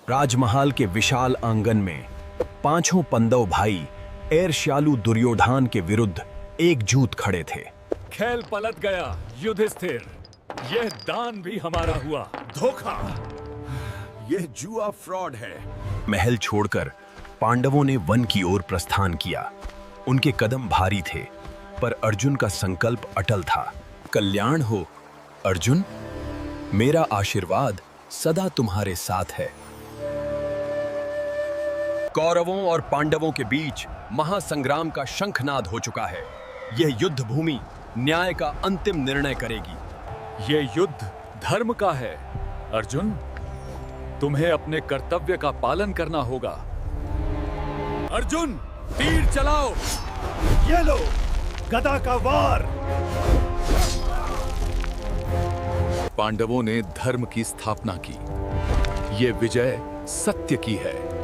राजमहल के विशाल आंगन में पांचों पांडव भाई ईर्ष्यालु दुर्योधन के विरुद्ध एकजुट खड़े थे। खेल पलट गया युधिष्ठिर, यह दान भी हमारा हुआ। धोखा, यह जुआ फ्रॉड है। महल छोड़कर पांडवों ने वन की ओर प्रस्थान किया। उनके कदम भारी थे, पर अर्जुन का संकल्प अटल था। कल्याण हो अर्जुन, मेरा आशीर्वाद सदा तुम्हारे साथ है। कौरवों और पांडवों के बीच महासंग्राम का शंखनाद हो चुका है। यह युद्ध भूमि न्याय का अंतिम निर्णय करेगी। यह युद्ध धर्म का है अर्जुन, तुम्हें अपने कर्तव्य का पालन करना होगा। अर्जुन, तीर चलाओ। ये लो गदा का वार। पांडवों ने धर्म की स्थापना की। ये विजय सत्य की है।